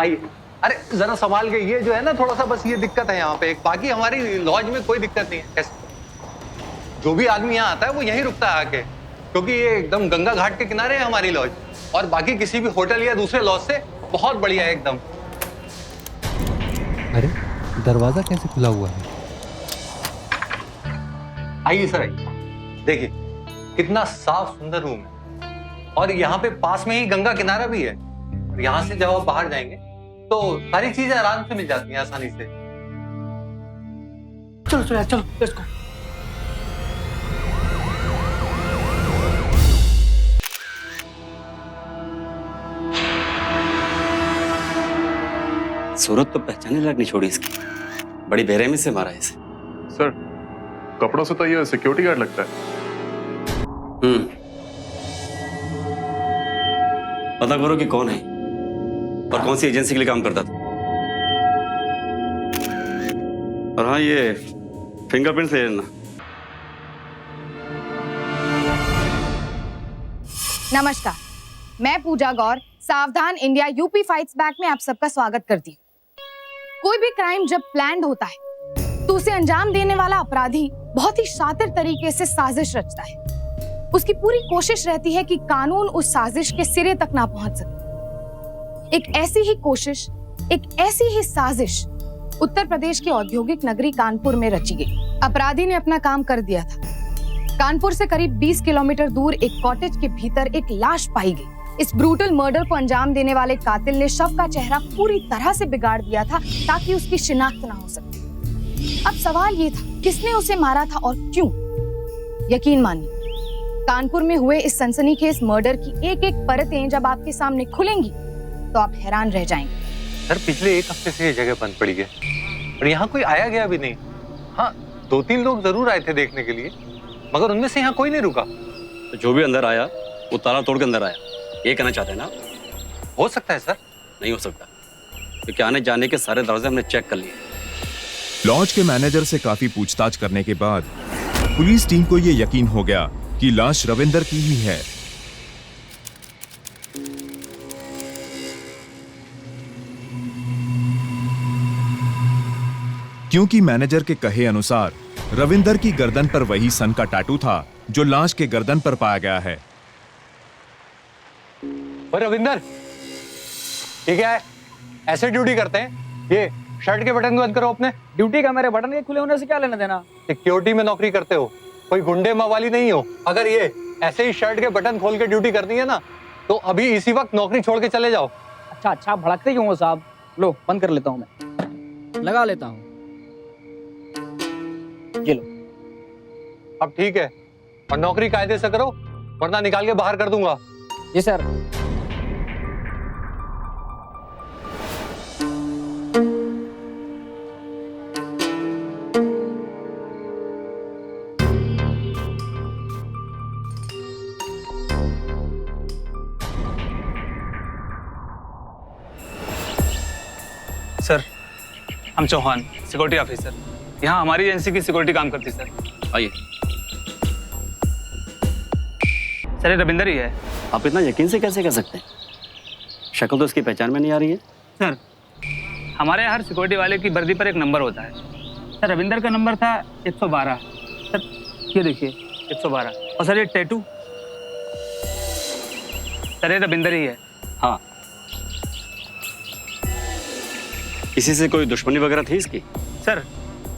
आइए। अरे जरा संभाल के, ये जो है ना थोड़ा सा बस ये दिक्कत है यहाँ पे, बाकी हमारी लॉज में कोई दिक्कत नहीं है। जो भी आदमी यहाँ आता है वो यहीं रुकता है आके, क्योंकि ये एकदम गंगा घाट के किनारे है हमारी लॉज, और बाकी किसी भी होटल या दूसरे लॉज से बहुत बढ़िया है एकदम। अरे दरवाजा कैसे खुला हुआ है? आइए सर, आइए। देखिए कितना साफ सुंदर रूम है, और यहाँ पे पास में ही गंगा किनारा भी है। और यहाँ से जब आप बाहर जाएंगे तो सारी चीजें आराम से मिल जाती हैं आसानी से। चलो चलो यार, चलो लेट्स गो। सूरत तो पहचानने लायक नहीं छोड़ी इसकी, बड़ी बेरहमी से मारा है इसे। सर कपड़ों से तो ये सिक्योरिटी गार्ड लगता है। पता करो कि कौन है और कौन सी एजेंसी के लिए काम करता था। और हाँ, ये फिंगरप्रिंट्स ले लेना। नमस्कार, मैं पूजा गौर सावधान इंडिया यूपी फाइट्स बैक में आप सबका स्वागत करती हूँ। कोई भी क्राइम जब प्लान्ड होता है तो उसे अंजाम देने वाला अपराधी बहुत ही शातिर तरीके से साजिश रचता है। उसकी पूरी कोशिश रहती है कि कानून उस साजिश के सिरे तक ना पहुंच सके। एक ऐसी ही कोशिश, एक ऐसी ही साजिश उत्तर प्रदेश की औद्योगिक नगरी कानपुर में रची गई। अपराधी ने अपना काम कर दिया था। कानपुर से करीब 20 किलोमीटर दूर एक कॉटेज के भीतर एक लाश पाई गई। इस ब्रूटल मर्डर को अंजाम देने वाले कातिल ने शव का चेहरा पूरी तरह से बिगाड़ दिया था ताकि उसकी शिनाख्त ना हो सके। अब सवाल ये था, किसने उसे मारा था और क्यों? यकीन मानिए, कानपुर में हुए इस सनसनीखेज मर्डर की एक एक परतें जब आपके सामने खुलेंगी तो आप हैरान रह जाएंगे। सर पिछले एक हफ्ते से ये जगह बंद पड़ी है और यहाँ कोई आया गया भी नहीं। हाँ, 2-3 लोग जरूर आए थे देखने के लिए, मगर उनमें से यहाँ कोई नहीं रुका। तो जो भी अंदर आया वो ताला तोड़ के अंदर आया, ये कहना चाहते हैं ना? हो सकता है सर। नहीं हो सकता, क्योंकि आने जाने के सारे दरवाजे हमने चेक कर लिए। लॉज के मैनेजर से काफी पूछताछ करने के बाद पुलिस टीम को यह यकीन हो गया कि लाश रविंदर की ही है। क्योंकि मैनेजर के कहे अनुसार रविंदर की गर्दन पर वही सन का टैटू था जो लाश के गर्दन पर पाया गया है। और रविंदर, ये क्या है? ऐसे ड्यूटी करते हैं? ये शर्ट के बटन बंद करो अपने। ड्यूटी का मेरे बटन के खुले होने से क्या लेना देना? सिक्योरिटी में नौकरी करते हो, कोई गुंडे मवाली नहीं हो। अगर ये ऐसे ही शर्ट के बटन खोल के ड्यूटी करनी है ना, तो अभी इसी वक्त नौकरी छोड़ के चले जाओ। अच्छा अच्छा, भड़कते क्यों हो साहब? लो बंद कर लेता हूँ, मैं लगा लेता हूँ। ये लो। अब ठीक है, और नौकरी कायदे से करो वरना निकाल के बाहर कर दूंगा। जी सर। सर, हम चौहान सिक्योरिटी ऑफिसर, यहाँ हमारी एजेंसी की सिक्योरिटी काम करती है सर। आइए। सर, ये रविंदर ही है। आप इतना यकीन से कैसे कह सकते हैं? शक्ल तो इसकी पहचान में नहीं आ रही है। सर, हमारे यहाँ हर सिक्योरिटी वाले की वर्दी पर एक नंबर होता है। सर, रविंदर का नंबर था 112। सर, ये देखिए 112। और सर, ये टैटू, सर ये रविंदर ही है। हाँ, किसी से कोई दुश्मनी वगैरह थी इसकी? सर,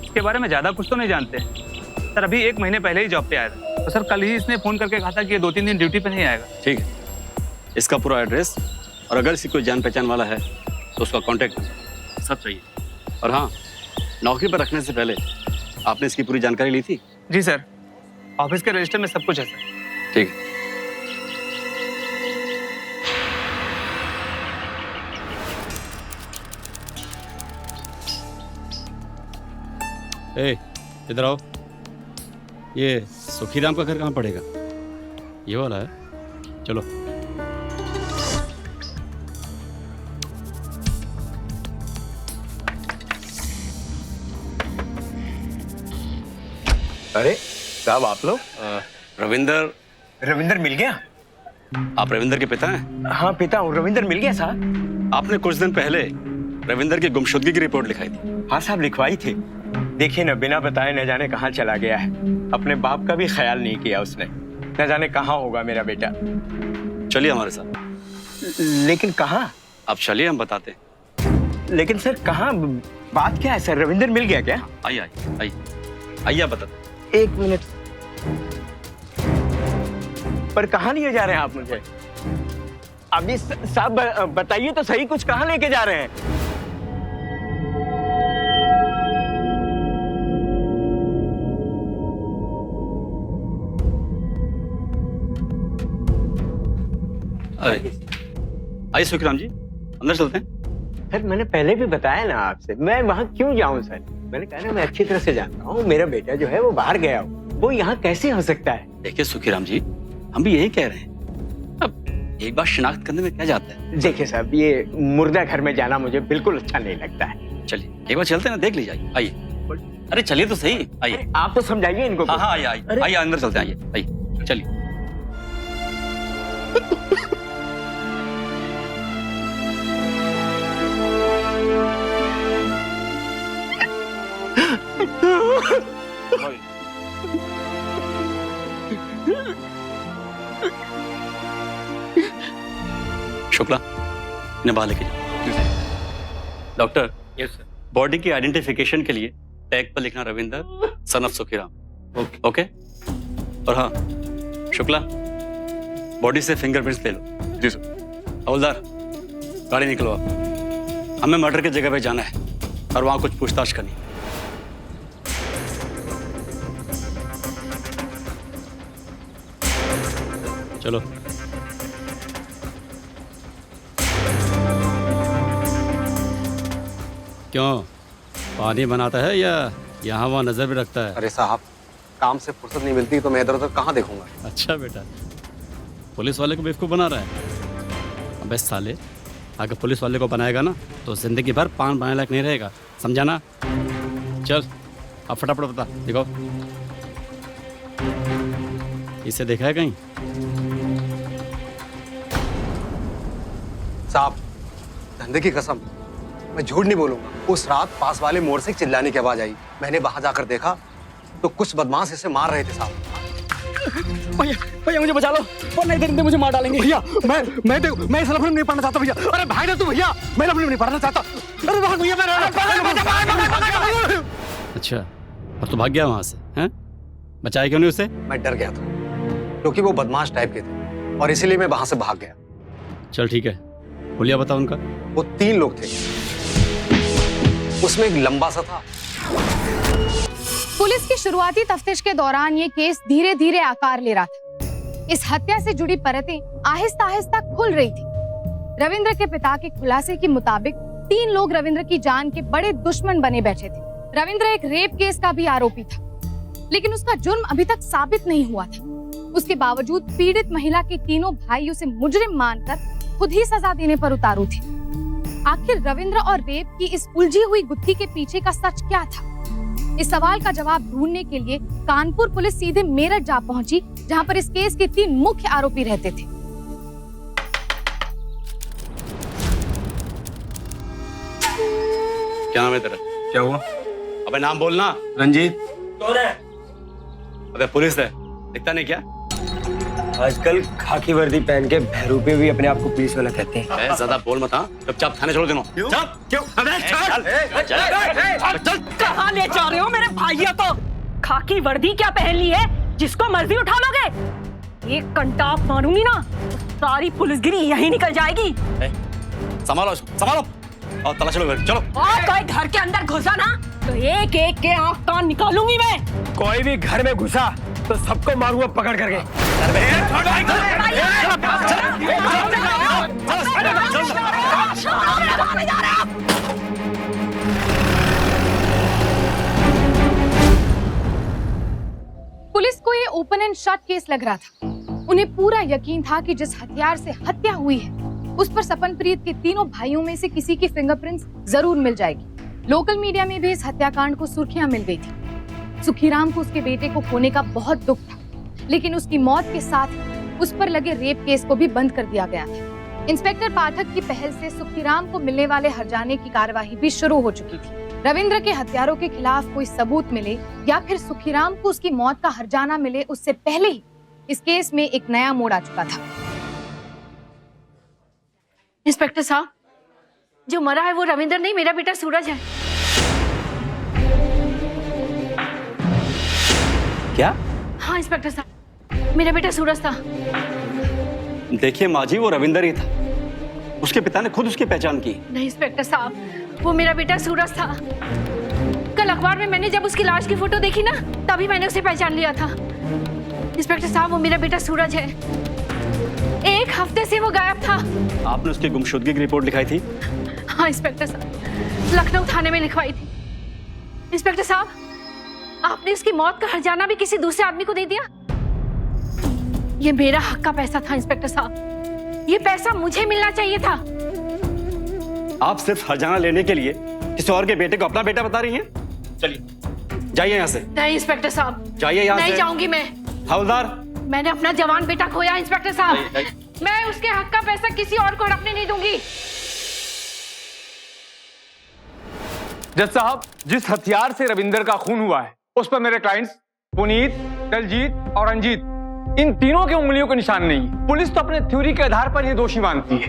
इसके बारे में ज़्यादा कुछ तो नहीं जानते। सर, अभी 1 महीने पहले ही जॉब पे आया था। तो सर, कल ही इसने फ़ोन करके कहा था कि ये 2-3 दिन ड्यूटी पे नहीं आएगा। ठीक है, इसका पूरा एड्रेस और अगर इसकी कोई जान पहचान वाला है तो उसका कॉन्टैक्ट नंबर सब चाहिए। और हाँ, नौकरी पर रखने से पहले आपने इसकी पूरी जानकारी ली थी? जी सर, ऑफिस के रजिस्टर में सब कुछ है सर। ठीक है। इधर आओ। ये सुखीराम का घर कहाँ पड़ेगा? ये वाला है, चलो। अरे साहब, आप लोग? रविंदर रविंदर मिल गया? आप रविंदर के पिता हैं? हाँ पिता हूँ। रविंदर मिल गया साहब? आपने कुछ दिन पहले रविंदर की गुमशुदगी की रिपोर्ट लिखाई थी। हाँ साहब लिखवाई थी। देखिए न, बिना बताए न जाने कहाँ चला गया है। अपने बाप का भी ख्याल नहीं किया उसने। न जाने कहाँ होगा मेरा बेटा। चलिए हमारे साथ। लेकिन कहाँ? आप चलिए, हम बताते हैं। लेकिन सर कहाँ? बात क्या है सर? रविंदर मिल गया क्या? आइए आइए आइए आइए, आप बताते। एक मिनट। पर कहाँ लिए जा रहे हैं आप मुझे? अभी साहब बताइए तो सही, कुछ कहाँ लेके जा रहे हैं? आइए सुखराम जी, अंदर चलते हैं। सर मैंने पहले भी बताया ना आपसे, मैं वहाँ क्यों जाऊँ सर? मैंने कहा ना मैं अच्छी तरह से जानता हूँ, मेरा बेटा जो है वो बाहर गया हो, वो यहाँ कैसे हो सकता है? देखिए सुखीराम जी, हम भी यही कह रहे हैं। अब एक बार शिनाख्त करने में क्या जाता है? देखिए साहब, ये मुर्दा घर में जाना मुझे बिल्कुल अच्छा नहीं लगता है। चलिए एक बार चलते हैं ना, देख लीजिए। आइए, अरे चलिए तो सही, आइए। आप तो समझाइए इनको। हाँ हाँ आइए आइए आइए, अंदर चलते हैं, आइए आइए चलिए। शुक्ला, इन्हें बाहर लेके जाओ। Doctor, yes sir. बॉडी की आइडेंटिफिकेशन के लिए टैग पर लिखना Ravinder son of Sukhiram. Okay. और हाँ शुक्ला, बॉडी से फिंगरप्रिंट्स ले लो। जी सर। हवलदार, गाड़ी निकलो आप, हमें मर्डर की जगह पे जाना है और वहां कुछ पूछताछ करनी है। चलो। क्यों, पानी बनाता है या यहाँ वहाँ नजर भी रखता है? अरे साहब, काम से फुर्सत नहीं मिलती तो मैं इधर उधर कहाँ देखूंगा। अच्छा बेटा, पुलिस वाले को बेवकूफ़ बना रहा है। अबे साले, अगर पुलिस वाले को बनाएगा ना तो जिंदगी भर पान बनाने लायक नहीं रहेगा, समझा ना? चल अब फटाफट बता, देखो इसे देखा है कहीं? साहब, धंधे की कसम, मैं झूठ नहीं बोलूंगा। उस रात पास वाले मोड़ से चिल्लाने की आवाज आई। मैंने वहां जाकर देखा तो कुछ बदमाश इसे मार रहे थे साहब। भैया भैया मुझे बचा लो, वरना इधर इधर मुझे मार डालेंगे। भैया मैं इस फिल्म नहीं पढ़ना चाहता भैया। अरे भाई ना तू भैया, मैं फिल्म नहीं पढ़ना चाहता। अरे भाग भैया, अच्छा, और तो भाग गया वहां से, हैं? बचाया क्यों नहीं उसे? मैं डर गया था क्योंकि वो बदमाश टाइप के थे और इसीलिए मैं वहां से भाग गया। चल ठीक है, हुलिया बता उनका। वो 3 लोग थे, उसमें एक लंबा सा था। पुलिस की शुरुआती तफ्तीश के दौरान ये केस धीरे धीरे आकार ले रहा था। इस हत्या से जुड़ी परतें आहिस्ता आहिस्ता खुल रही थी। रविंद्र के पिता के खुलासे के मुताबिक 3 लोग रविंद्र की जान के बड़े दुश्मन बने बैठे थे। रविंद्र एक रेप केस का भी आरोपी था, लेकिन उसका जुर्म अभी तक साबित नहीं हुआ था। उसके बावजूद पीड़ित महिला के तीनों भाई उसे मुजरिम मानकर खुद ही सजा देने पर उतारू थे। आखिर रविंद्र और रेप की इस उलझी हुई गुत्थी के पीछे का सच क्या था? इस सवाल का जवाब ढूंढने के लिए कानपुर पुलिस सीधे मेरठ जा पहुंची, जहां पर इस केस के 3 मुख्य आरोपी रहते थे। क्या नाम है तेरा? क्या हुआ? अबे नाम बोलना। रंजीत। कौन है? अबे पुलिस है, दिखता नहीं क्या? आजकल खाकी वर्दी पहन के बहरूपे भी अपने आप को पुलिस वाला कहते हैं। ज्यादा बोल मत, हाँ? चुपचाप थाने छोड़ देना। क्यों? अबे चल कहाँ ले जा रहे हो मेरे भाइयों को? खाकी वर्दी क्या पहन ली है, जिसको मर्जी उठा लोगे? एक कंटाप मारूंगी ना तो सारी पुलिसगिरी यहीं निकल जाएगी। संभालो, संभालो और तलाश लो, चलो। और कोई घर के अंदर घुसा ना तो एक एक के आँख कान निकालूंगी मैं। कोई भी घर में घुसा तो सबको मारूंगा पकड़ करके। पुलिस को ये ओपन एंड शट केस लग रहा था। उन्हें पूरा यकीन था कि जिस हथियार से हत्या हुई है उस पर सपनप्रीत के तीनों भाइयों में से किसी की फिंगरप्रिंट्स जरूर मिल जाएगी। लोकल मीडिया में भी इस हत्याकांड को सुर्खियां मिल गई थी। सुखीराम को उसके बेटे को खोने का बहुत दुख था, लेकिन उसकी मौत के साथ उस पर लगे रेप केस को भी बंद कर दिया गया था। इंस्पेक्टर पाठक की पहल से सुखीराम को मिलने वाले हर्जाने की कार्यवाही भी शुरू हो चुकी थी। रविंद्र के हत्यारों के खिलाफ कोई सबूत मिले या फिर सुखीराम को उसकी मौत का हर्जाना मिले, उससे पहले ही इस केस में एक नया मोड़ आ चुका था। इंस्पेक्टर साहब, जो मरा है वो रविंद्र नहीं, मेरा बेटा सूरज है। क्या? हाँ इंस्पेक्टर साहब, मेरा बेटा सूरज था। देखिए माँ जी, वो रविंदर ही था। उसके पिता ने खुद उसकी पहचान की। नहीं इंस्पेक्टर साहब, वो मेरा बेटा सूरज था। कल अखबार में मैंने जब उसकी लाश की फोटो देखी ना, तभी मैंने उसे पहचान लिया था। इंस्पेक्टर साहब, वो मेरा बेटा सूरज है। 1 हफ्ते से वो गायब था। आपने उसकी गुमशुदगी की रिपोर्ट लिखाई थी? हाँ इंस्पेक्टर साहब, लखनऊ थाने में लिखवाई थी। इंस्पेक्टर साहब, आपने उसकी मौत का हर्जाना भी किसी दूसरे आदमी को दे दिया। ये मेरा हक का पैसा था इंस्पेक्टर साहब, ये पैसा मुझे मिलना चाहिए था। आप सिर्फ हर्जाना लेने के लिए किसी और के बेटे को अपना बेटा बता रही हैं? चलिए जाइए यहाँ से। नहीं इंस्पेक्टर साहब, जाइए यहाँ से। नहीं जाऊंगी मैं। हवलदार, मैंने अपना जवान बेटा खोया इंस्पेक्टर साहब। मैं उसके हक का पैसा किसी और को हड़पने नहीं दूंगी। जज साहब, जिस हथियार से रविंदर का खून हुआ है उस पर मेरे क्लाइंट्स पुनीत, दलजीत और रंजीत, इन तीनों के उंगलियों के निशान नहीं है। पुलिस तो अपने थ्योरी के आधार पर ही दोषी मानती है,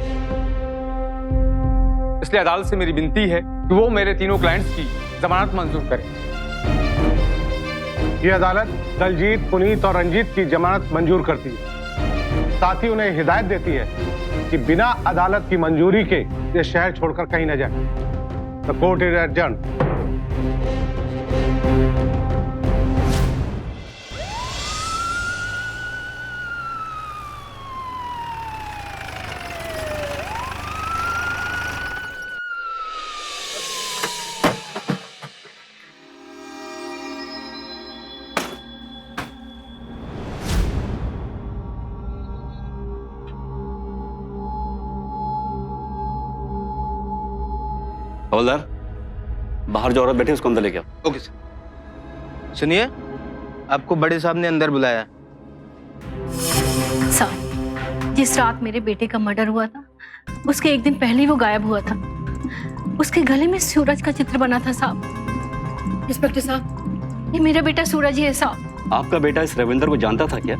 इसलिए अदालत से मेरी विनती है कि वो मेरे तीनों क्लाइंट्स की जमानत मंजूर करें। ये अदालत दलजीत, पुनीत और रंजीत की जमानत मंजूर करती है। साथ ही उन्हें हिदायत देती है कि बिना अदालत की मंजूरी के ये शहर छोड़कर कहीं न जाए। The court is adjourned. हवलदार, बाहर जो औरत बैठी है उसको अंदर लेके आओ। Okay sir. सुनिए, आपको बड़े साहब ने अंदर बुलाया। साहब, जिस रात मेरे बेटे का मर्डर हुआ था उसके 1 दिन पहले ही वो गायब हुआ था। उसके गले में सूरज का चित्र बना था साहब। इंस्पेक्टर साहब, ये मेरा बेटा सूरज ही है साहब। आपका बेटा इस रविंदर को जानता था क्या?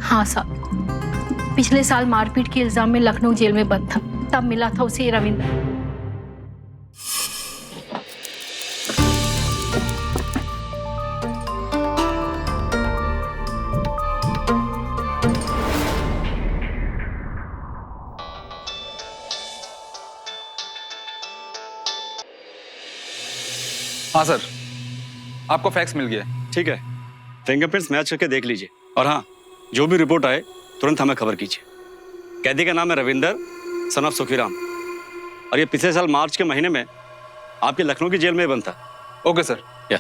हाँ साहब, पिछले साल मारपीट के इल्जाम में लखनऊ जेल में बंद था, तब मिला था उसे ये रविंदर। हाँ सर, आपको फैक्स मिल गया। ठीक है, फिंगरप्रिंट्स मैच करके देख लीजिए। और हाँ, जो भी रिपोर्ट आए तुरंत हमें खबर कीजिए। कैदी का नाम है रविंदर, सन ऑफ सुखीराम, और ये पिछले साल मार्च के महीने में आपके लखनऊ की जेल में बंद था। Okay sir. या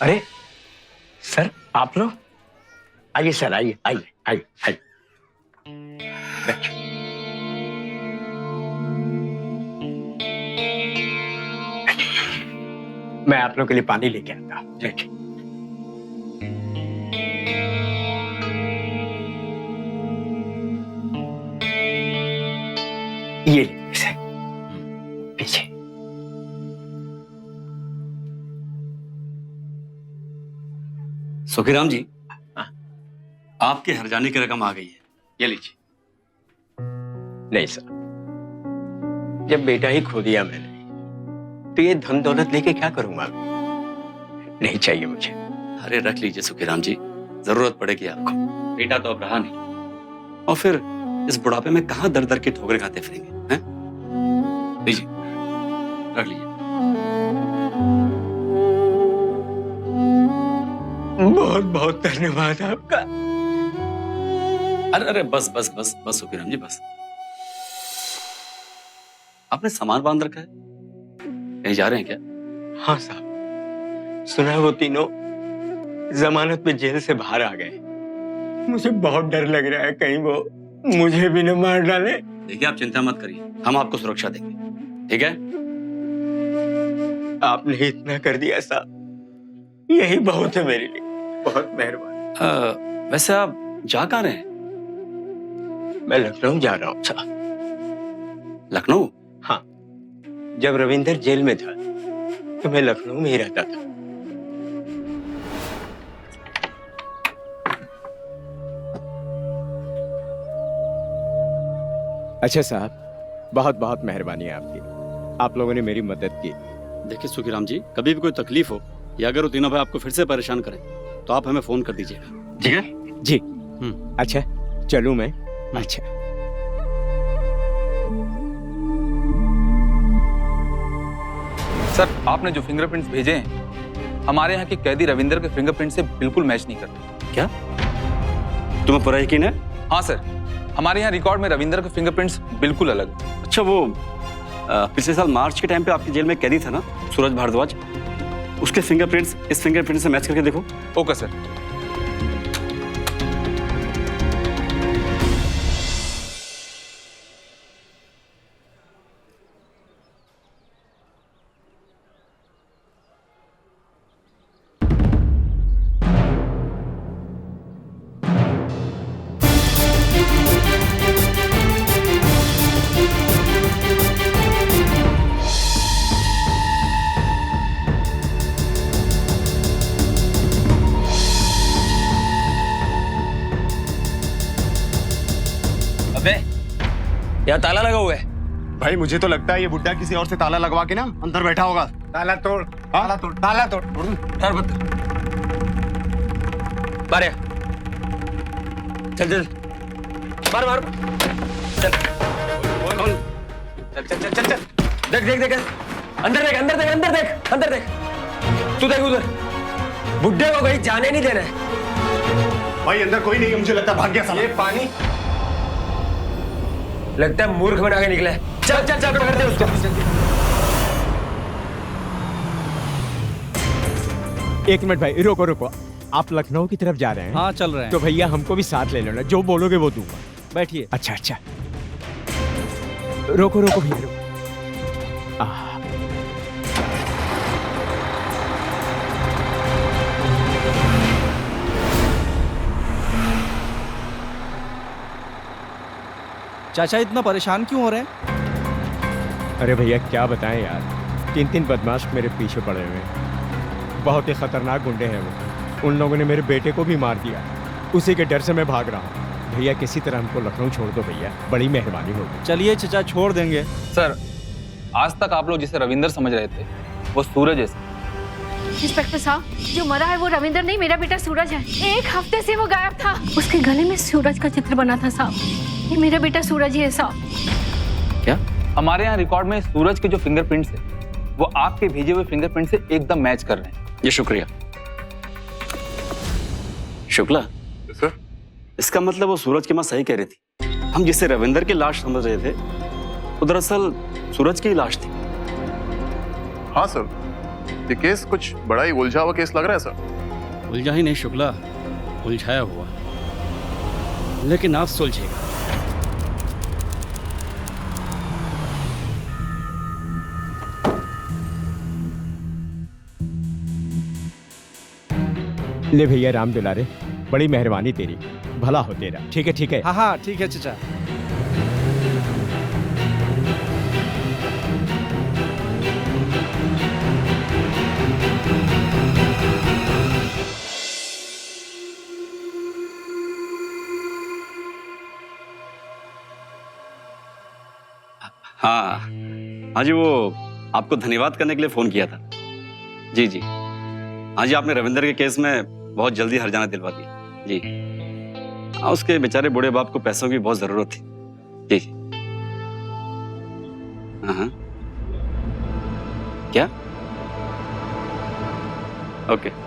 अरे सर, आप लोग आइए सर, आइए आइए आइए आइए। मैं आप लोग के लिए पानी लेके आता हूं। देखिए, ये लीजिए पीछे। सुखीराम जी, आपके हर्जाने की रकम आ गई है, ये लीजिए। नहीं सर, जब बेटा ही खो दिया मैंने तो ये धन दौलत लेके क्या करूंगा मैं? नहीं चाहिए मुझे। अरे रख लीजिए सुखीराम जी, जरूरत पड़ेगी आपको। बेटा तो अब रहा नहीं, और फिर इस बुढ़ापे में कहां दर दर के ठोकरें खाते फिरेंगे, हैं? लीजिए, रख लीजिए। बहुत बहुत धन्यवाद आपका। अरे अरे बस बस बस बस सुखीराम जी, बस। आपने सामान बांध रखा है, कहीं जा रहे हैं क्या? हाँ साहब, सुना वो तीनों जमानत पे जेल से बाहर आ गए। मुझे बहुत डर लग रहा है कहीं वो मुझे भी न मार डाले। देखिए आप चिंता मत करिए, हम आपको सुरक्षा देंगे, ठीक है? आपने इतना कर दिया साहब, यही बहुत है मेरे लिए। बहुत मेहरबानी। वैसे आप जा कहाँ रहे हैं? मैं लखनऊ जा रहा हूँ साहब। लखनऊ? हाँ, जब रविंदर जेल में था तो मैं लखनऊ में ही रहता था। अच्छा साहब, बहुत बहुत मेहरबानी आपकी, आप लोगों ने मेरी मदद की। देखिए सुखीराम जी, कभी भी कोई तकलीफ हो या अगर वो तीनों भाई आपको फिर से परेशान करें तो आप हमें फोन कर दीजिएगा, ठीक है? जी। अच्छा चलूं मैं? अच्छा। सर, आपने जो फिंगरप्रिंट्स भेजे हैं हमारे यहाँ के कैदी रविंदर के फिंगरप्रिंट से बिल्कुल मैच नहीं करते। क्या तुम्हें पूरा यकीन है? हाँ सर, हमारे यहाँ रिकॉर्ड में रविंदर के फिंगरप्रिंट्स बिल्कुल अलग। अच्छा, वो पिछले साल मार्च के टाइम पे आपकी जेल में कैदी था ना, सूरज भारद्वाज, उसके फिंगरप्रिंट्स इस फिंगरप्रिंट से मैच करके देखो। Okay sir. यहाँ ताला लगा हुआ है। भाई मुझे तो लगता है ये बुड्ढा किसी और से ताला लगवा के ना अंदर बैठा होगा। ताला तोड़, ताला तोड़, ताला तोड़। मारे, चल चल, मार मार, चल चल चल चल चल, देख देख देख, अंदर देख, अंदर देख, अंदर देख, अंदर देख, तू देख उधर, बुड्ढे को कहीं जाने नहीं देना है। भाई अंदर कोई नहीं है, मुझे लगता है भाग गया साला। ये पानी लगता है मूर्ख बना के निकला है। चल चल चल, पकड़ दे उसको। एक मिनट भाई, रुको रुको, आप लखनऊ की तरफ जा रहे हैं? हाँ चल रहे हैं। तो भैया हमको भी साथ ले लेना, जो बोलोगे वो दूंगा। बैठिए। अच्छा अच्छा, रोको रोको भैया, रोको। चाचा इतना परेशान क्यों हो रहे हैं? अरे भैया क्या बताएं यार, 3 बदमाश मेरे पीछे पड़े हुए हैं। बहुत ही खतरनाक गुंडे हैं वो। उन लोगों ने मेरे बेटे को भी मार दिया, उसी के डर से मैं भाग रहा हूँ। भैया किसी तरह हमको लखनऊ छोड़ दो भैया, बड़ी मेहरबानी होगी। चलिए चाचा, छोड़ देंगे। सर, आज तक आप लोग जिसे रविंदर समझ रहे थे वो सूरज है। इंस्पेक्टर साहब, जो मरा है वो रविंदर नहीं, मेरा बेटा सूरज है। 1 हफ्ते से वो गायब था। उसके गले में सूरज का चित्र बना था साहब। ये मेरा बेटा सूरज ही है साहब। क्या? हमारे यहाँ रिकॉर्ड में सूरज के जो फिंगरप्रिंट्स है वो आपके भेजे हुए फिंगरप्रिंट से एकदम मैच कर रहे हैं। ये शुक्रिया। शुक्ला सर, इसका मतलब वो सूरज की माँ सही कह रही थी। हम जिसे रविंदर की लाश समझ रहे थे वो दरअसल सूरज की लाश थी। हाँ सर, ये केस कुछ बड़ा ही उलझा हुआ केस लग रहा है सर। उलझा ही नहीं शुक्ला, उलझाया हुआ, लेकिन आप सुलझेगा। ले भैया राम दुलारे, बड़ी मेहरबानी तेरी, भला हो तेरा। ठीक है ठीक है। हाँ हाँ ठीक है चाचा। हाँ हाँ जी, वो आपको धन्यवाद करने के लिए फोन किया था। जी जी हाँ जी, आपने रविंदर के केस में बहुत जल्दी हर्जाना दिलवा दिया जी। हाँ, उसके बेचारे बूढ़े बाप को पैसों की बहुत जरूरत थी जी। हाँ क्या? ओके।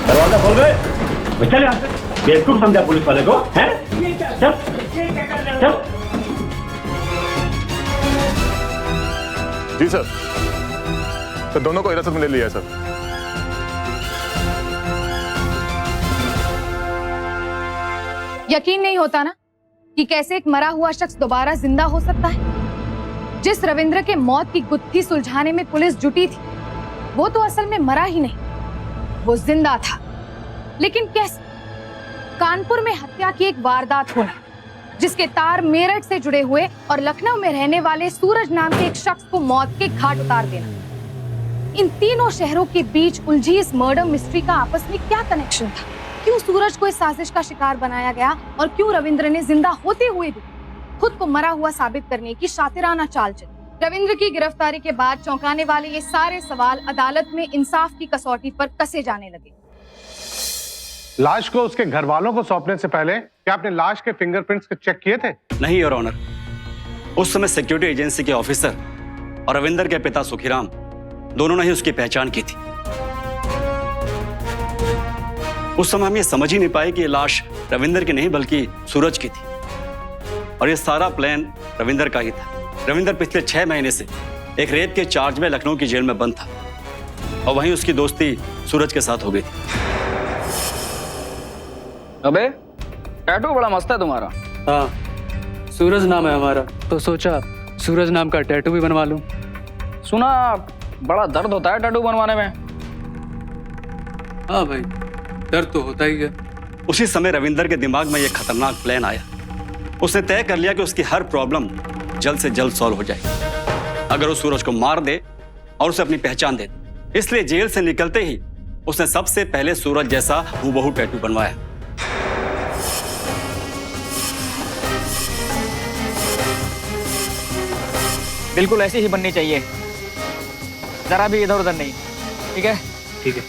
दरवाजा खोल गए। चल यहाँ से, बेवकूफ समझा पुलिस वाले को, हैं? चल चल। जी सर, तो दोनों को हिरासत में ले लिया है सर। यकीन नहीं होता ना कि कैसे एक मरा हुआ शख्स दोबारा जिंदा हो सकता है। जिस रविंद्र के मौत की गुत्थी सुलझाने में पुलिस जुटी थी, वो तो असल में मरा ही नहीं, वो जिंदा था। लेकिन कैसे? कानपुर में हत्या की एक वारदात होना, जिसके तार मेरठ से जुड़े हुए और लखनऊ में रहने वाले सूरज नाम के एक शख्स को मौत के घाट उतार देना। इन तीनों शहरों के बीच उलझी इस मर्डर मिस्ट्री का आपस में क्या कनेक्शन था? क्यों सूरज को इस साजिश का शिकार बनाया गया और क्यों रविंद्र ने जिंदा होते हुए भी खुद को मरा हुआ साबित करने की शातिराना चाल चली? रविंद्र की गिरफ्तारी के बाद चौंकाने वाले ये सारे सवाल अदालत में इंसाफ की कसौटी पर कसे जाने लगे। लाश को उसके घर वालों को सौंपने से पहले क्या आपने लाश के फिंगरप्रिंट्स चेक किए थे? नहीं योर ऑनर, उस समय सिक्योरिटी एजेंसी के ऑफिसर और रविंदर के पिता सुखीराम दोनों ने ही उसकी पहचान की थी। उस समय हम ये समझ ही नहीं पाए कि ये लाश रविंदर की नहीं बल्कि सूरज की थी, और ये सारा प्लान रविंदर का ही था। रविंदर पिछले 6 महीने से एक रेप के चार्ज में लखनऊ की जेल में बंद था, और वहीं उसकी दोस्ती सूरज के साथ हो गई थी। अबे टैटू बड़ा मस्त है तुम्हारा। हाँ, सूरज नाम है हमारा, तो सोचा सूरज नाम का टैटू भी बनवा लूं। सुना बड़ा दर्द होता है टैटू बनवाने में। हाँ भाई, दर्द तो होता ही है। उसी समय रविंदर के दिमाग में यह खतरनाक प्लान आया। उसने तय कर लिया कि उसकी हर प्रॉब्लम जल्द से जल्द सॉल्व हो जाएगी अगर वो सूरज को मार दे और उसे अपनी पहचान दे। इसलिए जेल से निकलते ही उसने सबसे पहले सूरज जैसा हूबहू टैटू बनवाया। बिल्कुल ऐसी ही बननी चाहिए, जरा भी इधर उधर नहीं। ठीक है? ठीक है।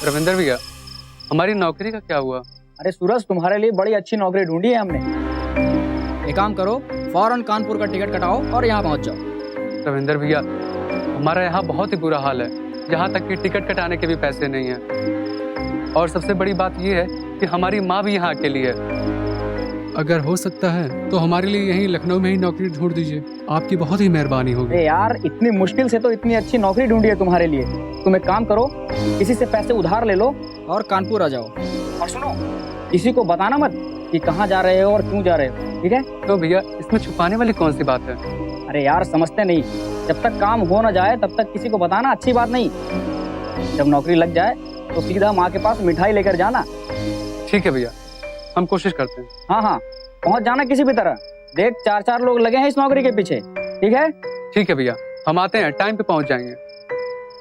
रविंदर भैया, हमारी नौकरी का क्या हुआ? अरे सूरज, तुम्हारे लिए बड़ी अच्छी नौकरी ढूंढी है हमने। एक काम करो, फौरन कानपुर का टिकट कटाओ और यहाँ पहुँच जाओ। रविंदर भैया, हमारा यहाँ बहुत ही बुरा हाल है, यहाँ तक कि टिकट कटाने के भी पैसे नहीं हैं। और सबसे बड़ी बात यह है कि हमारी माँ भी यहाँ अकेली है। अगर हो सकता है तो हमारे लिए यहीं लखनऊ में ही नौकरी ढूंढ दीजिए, आपकी बहुत ही मेहरबानी होगी। अरे यार, इतनी मुश्किल से तो इतनी अच्छी नौकरी ढूंढी है तुम्हारे लिए। तुम एक काम करो, किसी से पैसे उधार ले लो और कानपुर आ जाओ। और सुनो, किसी को बताना मत कि कहाँ जा रहे हो और क्यों जा रहे हो, ठीक है? तो भैया, इसमें छुपाने वाली कौन सी बात है? अरे यार, समझते नहीं, जब तक काम हो ना जाए तब तक किसी को बताना अच्छी बात नहीं। जब नौकरी लग जाए तो सीधा माँ के पास मिठाई लेकर जाना। ठीक है भैया, हम कोशिश करते हैं। हाँ हाँ, पहुँच जाना किसी भी तरह। देख, 4-4 लोग लगे हैं इस नौकरी के पीछे। ठीक है? ठीक है भैया, हम आते हैं, टाइम पे पहुँच जाएंगे।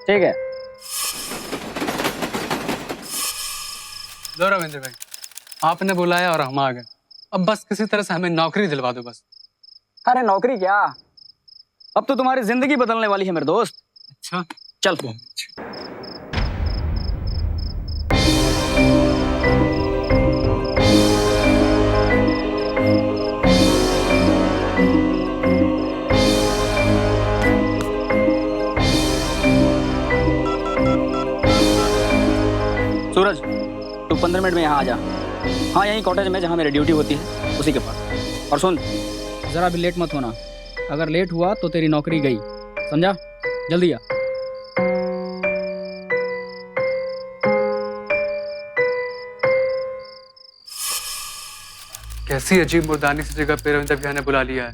ठीक है। लो रविंद्र भाई, आपने बुलाया और हम आ गए। अब बस किसी तरह से हमें नौकरी दिलवा दो बस। अरे नौकरी क्या, अब तो तुम्हारी जिंदगी बदलने वाली है मेरे दोस्त। अच्छा, चल। सूरज, तू 15 मिनट में यहाँ आ जा। हाँ, यहीं कॉटेज में जहाँ मेरी ड्यूटी होती है, उसी के पास। और सुन, जरा भी लेट मत होना। अगर लेट हुआ तो तेरी नौकरी गई, समझा? जल्दी आ। कैसी अजीब मुर्दानी सी जगह पे रविंदर भैया ने बुला लिया है।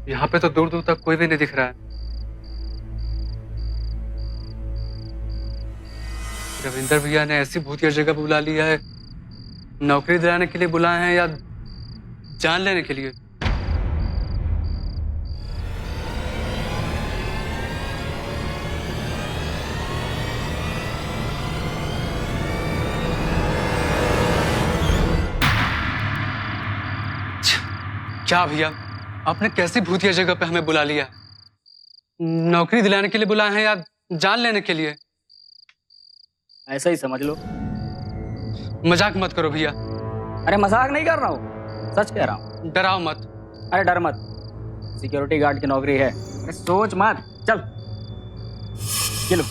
यहाँ पे तो दूर दूर तक कोई भी नहीं दिख रहा है। रविंदर भैया ने ऐसी भूतिया जगह बुला लिया है, नौकरी दिलाने के लिए बुलाए हैं या जान लेने के लिए? क्या भैया, आपने कैसी भूतिया जगह पे हमें बुला लिया? नौकरी दिलाने के लिए बुलाए हैं या जान लेने के लिए? ऐसा ही समझ लो। मजाक मत करो भैया। अरे मजाक नहीं कर रहा हूँ, सच कह रहा हूँ। डराओ मत। अरे डर मत, सिक्योरिटी गार्ड की नौकरी है। अरे सोच मत, चल ये लो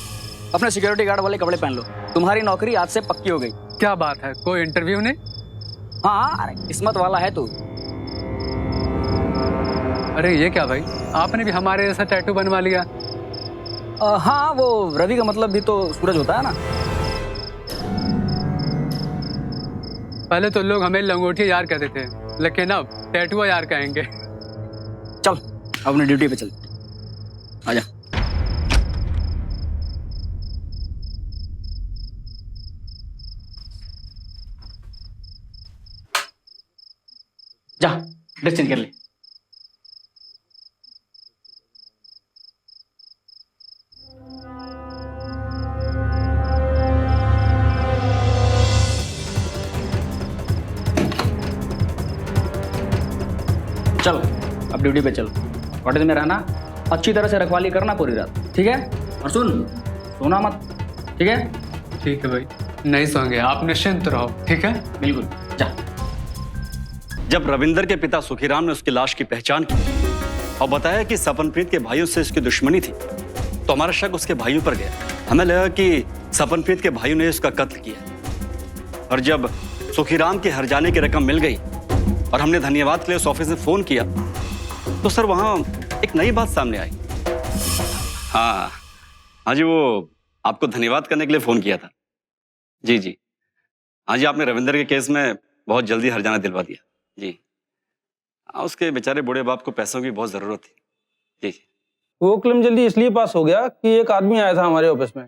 अपने सिक्योरिटी गार्ड वाले कपड़े पहन लो, तुम्हारी नौकरी आज से पक्की हो गई। क्या बात है, कोई इंटरव्यू नहीं? हाँ, अरे किस्मत वाला है तू। अरे ये क्या भाई, आपने भी हमारे जैसा टैटू बनवा लिया? हाँ, वो रवि का मतलब भी तो सूरज होता है ना। पहले तो लोग हमें लंगोटिया यार कहते थे, लेकिन अब टैटुआ यार कहेंगे। चल अपनी ड्यूटी पे चल, आजा। जा ड्रेस चेंज कर ले। चल अब ड्यूटी पे चल, कॉटेज में रहना, अच्छी तरह से रखवाली करना पूरी रात, ठीक है? और सुन, सोना मत, ठीक है? ठीक है भाई, नहीं सोएंगे, आप निश्चिंत रहो, ठीक है? बिल्कुल, जा। जब रविंदर के पिता सुखीराम ने उसकी लाश की पहचान की और बताया कि सपनप्रीत के भाइयों से उसकी दुश्मनी थी, तो हमारा शक उसके भाइयों पर गया। हमें लगा कि सपनप्रीत के भाइयों ने उसका कत्ल किया। और जब सुखीराम के हर जाने की रकम मिल गई और हमने धन्यवाद के लिए उस ऑफिस में फोन किया, तो सर वहां एक नई बात सामने आई। हाँ जी, वो आपको धन्यवाद करने के लिए फोन किया था। जी जी, हाँ जी, आपने रविंदर के केस में बहुत जल्दी हर्जाना दिलवा दिया। जी हाँ, उसके बेचारे बूढ़े बाप को पैसों की बहुत जरूरत थी। जी जी। वो क्लेम जल्दी इसलिए पास हो गया कि एक आदमी आया था हमारे ऑफिस में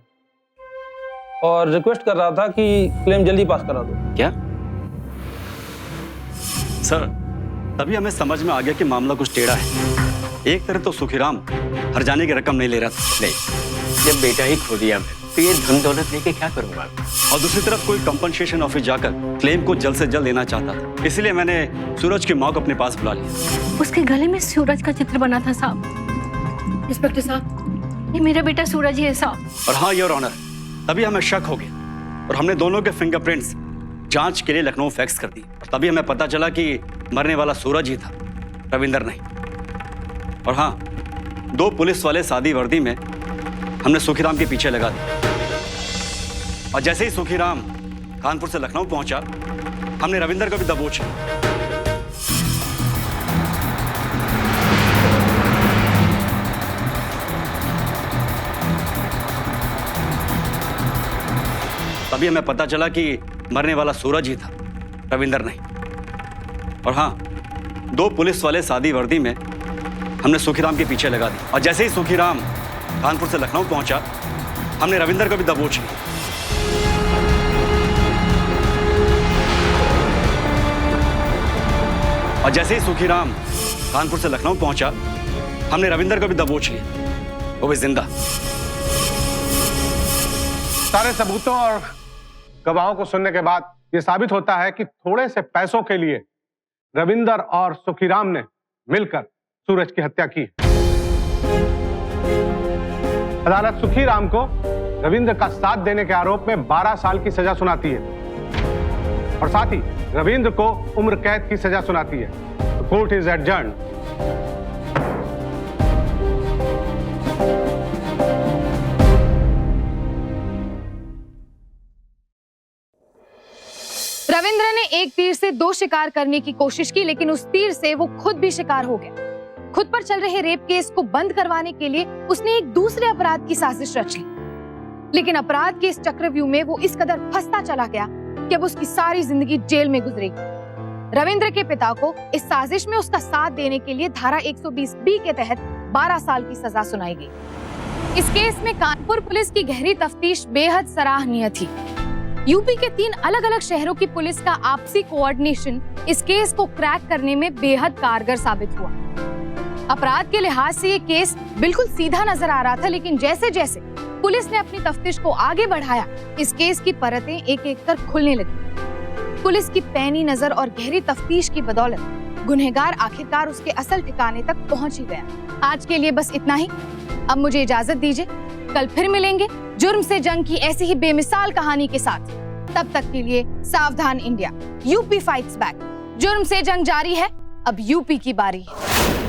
और रिक्वेस्ट कर रहा था कि क्लेम जल्दी पास करा दो। क्या सर? तभी हमें समझ में आ गया कि मामला कुछ टेढ़ा है। एक तरह तो सुखीराम हर्जाने की रकम नहीं ले रहा था। नहीं, जब बेटा ही खो दिया मैं, तो ये धन दौलत लेके क्या करूंगा? और दूसरी तरफ कोई कंपनसेशन ऑफिस जाकर क्लेम को जल्द से जल्द लेना चाहता था। इसलिए मैंने सूरज की माँ को अपने पास बुला लिया। उसके गले में सूरज का चित्र बना था साहब। इंस्पेक्टर साहब, ये मेरा बेटा सूरज ही है साहब। और हाँ योर ऑनर, तभी हमें शक हो गया और हमने दोनों के फिंगरप्रिंट्स जांच के लिए लखनऊ फैक्स कर दी। और तभी हमें पता चला कि मरने वाला सूरज ही था, रविंदर नहीं। और हाँ, 2 पुलिस वाले सादी वर्दी में हमने सुखीराम के पीछे लगा दिया। और जैसे ही सुखीराम कानपुर से लखनऊ पहुंचा, हमने रविंदर को भी दबोच लिया। तभी हमें पता चला कि मरने वाला सूरज ही था, रविंदर नहीं। और हाँ, 2 पुलिस वाले सादी वर्दी में हमने सुखीराम के पीछे लगा दी। और जैसे ही सुखीराम कानपुर से लखनऊ पहुंचा, हमने रविंदर को भी दबोच लिया। और जैसे ही सुखीराम कानपुर से लखनऊ पहुंचा, हमने रविंदर को भी दबोच लिया, वो भी जिंदा। सारे सबूतों और गवाहों को सुनने के बाद यह साबित होता है कि थोड़े से पैसों के लिए रविंदर और सुखीराम ने मिलकर सूरज की हत्या की। अदालत सुखीराम को रविंद्र का साथ देने के आरोप में 12 साल की सजा सुनाती है और साथ ही रविंद्र को उम्र कैद की सजा सुनाती है। The court is adjourned. Ravindra ने एक तीर से 2 शिकार करने की कोशिश की, लेकिन उस तीर से वो खुद भी शिकार हो गया। खुद पर चल रहे रेप केस को बंद करवाने के लिए उसने एक दूसरे अपराध की साजिश रच ली, लेकिन अपराध के इस चक्रव्यूह में वो इस कदर फंसता चला गया कि अब उसकी सारी जिंदगी जेल में गुजरेगी। रविंद्र के पिता को इस साजिश में उसका साथ देने के लिए धारा 120B के तहत 12 साल की सजा सुनाई गई। इस केस में कानपुर पुलिस की गहरी तफ्तीश बेहद सराहनीय थी। यूपी के 3 अलग अलग शहरों की पुलिस का आपसी कोऑर्डिनेशन इस केस को क्रैक करने में बेहद कारगर साबित हुआ। अपराध के लिहाज से ये केस बिल्कुल सीधा नजर आ रहा था, लेकिन जैसे जैसे पुलिस ने अपनी तफ्तीश को आगे बढ़ाया, इस केस की परतें एक एक कर खुलने लगी। पुलिस की पैनी नजर और गहरी तफ्तीश की बदौलत गुनहगार आखिरकार उसके असल ठिकाने तक पहुंच ही गया। आज के लिए बस इतना ही। अब मुझे इजाजत दीजिए। कल फिर मिलेंगे जुर्म से जंग की ऐसी ही बेमिसाल कहानी के साथ। तब तक के लिए सावधान इंडिया, यूपी फाइट्स बैक। जुर्म से जंग जारी है, अब यूपी की बारी है।